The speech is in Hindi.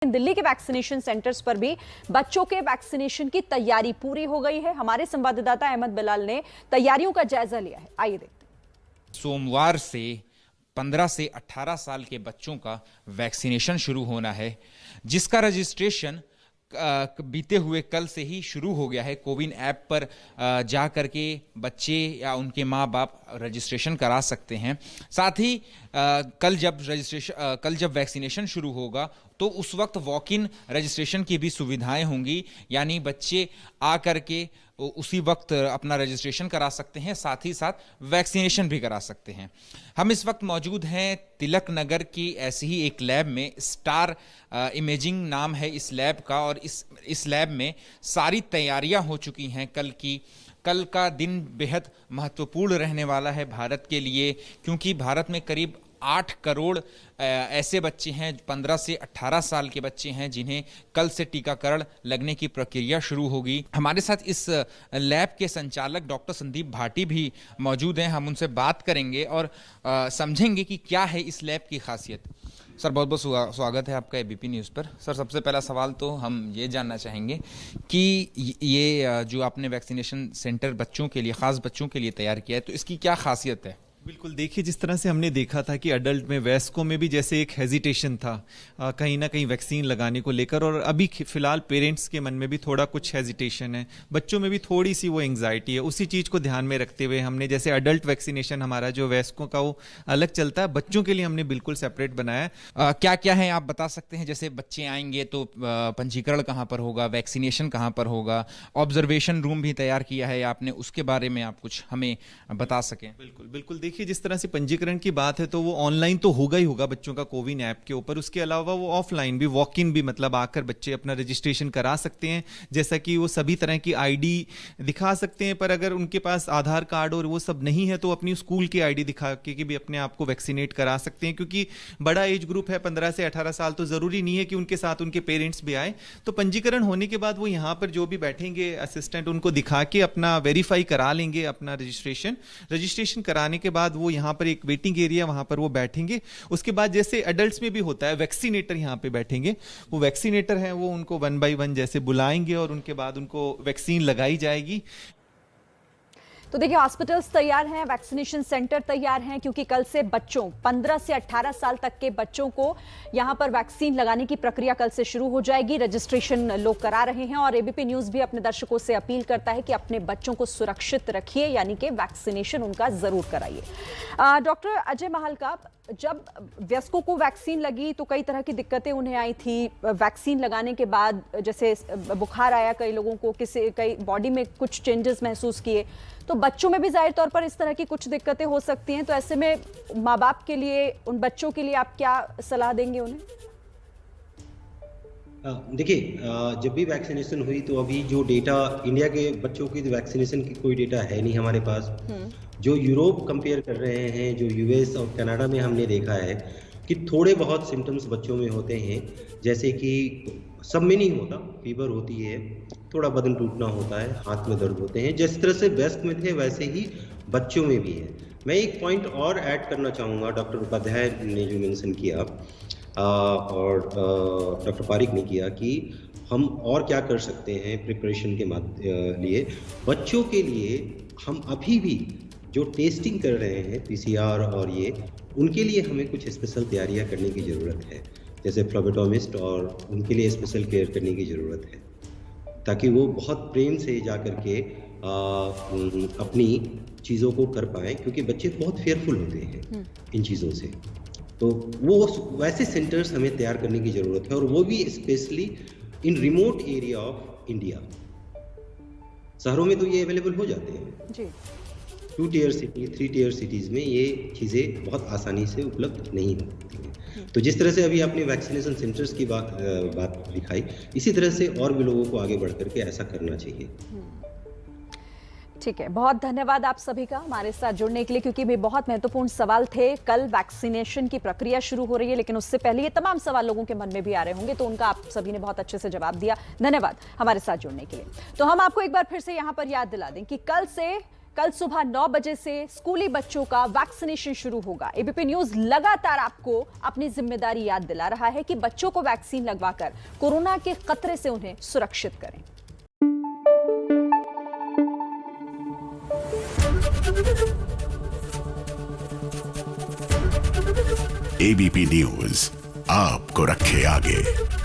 दिल्ली के वैक्सीनेशन सेंटर्स पर भी बच्चों के वैक्सीनेशन की तैयारी पूरी हो गई है। हमारे संवाददाता अहमद बिलाल ने तैयारियों का जायजा लिया है, आइए देखते हैं। सोमवार से 15 से 18 साल के बच्चों का वैक्सीनेशन शुरू होना है, जिसका रजिस्ट्रेशन बीते हुए कल से ही शुरू हो गया है। कोविन ऐप पर जा करके बच्चे या उनके माँ बाप रजिस्ट्रेशन करा सकते हैं। साथ ही कल जब वैक्सीनेशन शुरू होगा तो उस वक्त वॉक इन रजिस्ट्रेशन की भी सुविधाएं होंगी, यानी बच्चे आ करके उसी वक्त अपना रजिस्ट्रेशन करा सकते हैं, साथ ही साथ वैक्सीनेशन भी करा सकते हैं। हम इस वक्त मौजूद हैं तिलक नगर की ऐसी ही एक लैब में, स्टार इमेजिंग नाम है इस लैब का, और इस लैब में सारी तैयारियां हो चुकी हैं कल का दिन बेहद महत्वपूर्ण रहने वाला है भारत के लिए, क्योंकि भारत में करीब 8 करोड़ ऐसे बच्चे हैं, 15 से 18 साल के बच्चे हैं, जिन्हें कल से टीकाकरण लगने की प्रक्रिया शुरू होगी। हमारे साथ इस लैब के संचालक डॉक्टर संदीप भाटी भी मौजूद हैं। हम उनसे बात करेंगे और समझेंगे कि क्या है इस लैब की खासियत। सर, बहुत बहुत स्वागत है आपका एबीपी न्यूज़ पर। सर, सबसे पहला सवाल तो हम ये जानना चाहेंगे कि ये जो आपने वैक्सीनेशन सेंटर बच्चों के लिए, ख़ास बच्चों के लिए तैयार किया है, तो इसकी क्या खासियत है? बिल्कुल, देखिए, जिस तरह से हमने देखा था कि अडल्ट में, वयस्कों में भी जैसे एक हेजिटेशन था कहीं ना कहीं वैक्सीन लगाने को लेकर, और अभी फिलहाल पेरेंट्स के मन में भी थोड़ा कुछ हेजिटेशन है, बच्चों में भी थोड़ी सी वो एंग्जाइटी है। उसी चीज़ को ध्यान में रखते हुए हमने, जैसे अडल्ट वैक्सीनेशन हमारा जो वयस्कों का वो अलग चलता है, बच्चों के लिए हमने बिल्कुल सेपरेट बनाया है। क्या क्या है आप बता सकते हैं? जैसे बच्चे आएंगे तो पंजीकरण कहाँ पर होगा, वैक्सीनेशन कहाँ पर होगा, ऑब्जर्वेशन रूम भी तैयार किया है आपने, उसके बारे में आप कुछ हमें बता सकें। बिल्कुल बिल्कुल, देखिए, जिस तरह से पंजीकरण की बात है तो वो ऑनलाइन तो होगा ही होगा बच्चों का कोविन ऐप के ऊपर। उसके अलावा वो ऑफलाइन भी, वॉक इन भी, मतलब आकर बच्चे अपना रजिस्ट्रेशन करा सकते हैं। जैसा कि वो सभी तरह की आईडी दिखा सकते हैं, पर अगर उनके पास आधार कार्ड और वो सब नहीं है तो अपनी स्कूल की आईडी दिखा के भी अपने आप को वैक्सीनेट करा सकते हैं। क्योंकि बड़ा एज ग्रुप है, 15 से 18 साल, तो जरूरी नहीं है कि उनके साथ उनके पेरेंट्स भी आए। तो पंजीकरण होने के बाद वो यहाँ पर जो भी बैठेंगे असिस्टेंट, उनको दिखा के अपना वेरीफाई करा लेंगे अपना रजिस्ट्रेशन कराने के बाद वो यहाँ पर एक वेटिंग एरिया, वहां पर वो बैठेंगे। उसके बाद जैसे एडल्ट्स में भी होता है, वैक्सीनेटर यहाँ पे बैठेंगे। वो वैक्सीनेटर हैं, वो उनको 1 बाय 1 जैसे बुलाएंगे और उनके बाद उनको वैक्सीन लगाई जाएगी। तो देखिए, हॉस्पिटल्स तैयार हैं, वैक्सीनेशन सेंटर तैयार हैं, क्योंकि कल से बच्चों, 15 से 18 साल तक के बच्चों को यहां पर वैक्सीन लगाने की प्रक्रिया कल से शुरू हो जाएगी। रजिस्ट्रेशन लोग करा रहे हैं और एबीपी न्यूज़ भी अपने दर्शकों से अपील करता है कि अपने बच्चों को सुरक्षित रखिए, यानी कि वैक्सीनेशन उनका जरूर कराइए। डॉक्टर अजय महलका, जब वयस्कों को वैक्सीन लगी तो कई तरह की दिक्कतें उन्हें आई थी। वैक्सीन लगाने के बाद जैसे बुखार आया कई लोगों को, कई बॉडी में कुछ चेंजेस महसूस किए, तो बच्चों में भी जाहिर तौर पर इस तरह की कुछ दिक्कतें हो सकती हैं। तो ऐसे में माँ बाप के लिए, उन बच्चों के लिए आप क्या सलाह देंगे उन्हें? देखिए, जब भी वैक्सीनेशन हुई तो अभी जो डेटा इंडिया के बच्चों की वैक्सीनेशन की कोई डेटा है नहीं हमारे पास। जो यूरोप कंपेयर कर रहे हैं, जो यूएस और कनाडा में हमने देखा है कि थोड़े बहुत सिम्टम्स बच्चों में होते हैं, जैसे कि सब में नहीं होता, फीवर होती है, थोड़ा बदन टूटना होता है, हाथ में दर्द होते हैं। जिस तरह से वयस्क में थे वैसे ही बच्चों में भी है। मैं एक पॉइंट और ऐड करना चाहूँगा, डॉक्टर उपाध्याय ने जो मेंशन किया और डॉक्टर पारिक ने किया, कि हम और क्या कर सकते हैं प्रिपरेशन के लिए। बच्चों के लिए हम अभी भी जो टेस्टिंग कर रहे हैं, पीसीआर और ये, उनके लिए हमें कुछ स्पेशल तैयारियां करने की ज़रूरत है, जैसे फ्लोबेटोमिस्ट, और उनके लिए स्पेशल केयर करने की ज़रूरत है, ताकि वो बहुत प्रेम से जा कर के अपनी चीज़ों को कर पाएँ, क्योंकि बच्चे बहुत फेयरफुल होते हैं इन चीज़ों से। तो वो वैसे सेंटर्स हमें तैयार करने की ज़रूरत है, और वो भी specially in remote area of India. शहरों में तो ये अवेलेबल हो जाते हैं जी। 2 टियर सिटी, 3 टियर सिटीज़ में ये चीज़ें बहुत आसानी से उपलब्ध नहीं होती हैं। तो जिस तरह से अभी आपने वैक्सीनेशन सेंटर्स की बात दिखाई, इसी तरह से और भी लोगों को आगे बढ़ करके ऐसा करना चाहिए। ठीक है, बहुत धन्यवाद आप सभी का हमारे साथ जुड़ने के लिए, क्योंकि भी बहुत महत्वपूर्ण सवाल थे। कल वैक्सीनेशन की प्रक्रिया शुरू हो रही है, लेकिन उससे पहले ये तमाम सवाल लोगों के मन में भी आ रहे होंगे, तो उनका आप सभी ने बहुत अच्छे से जवाब दिया। धन्यवाद हमारे साथ जुड़ने के लिए। तो हम आपको एक बार फिर से यहाँ पर याद दिला दें कि कल से कल सुबह 9 बजे से स्कूली बच्चों का वैक्सीनेशन शुरू होगा। एबीपी न्यूज लगातार आपको अपनी जिम्मेदारी याद दिला रहा है कि बच्चों को वैक्सीन लगवाकर कोरोना के खतरे से उन्हें सुरक्षित करें। एबीपी न्यूज आपको रखे आगे।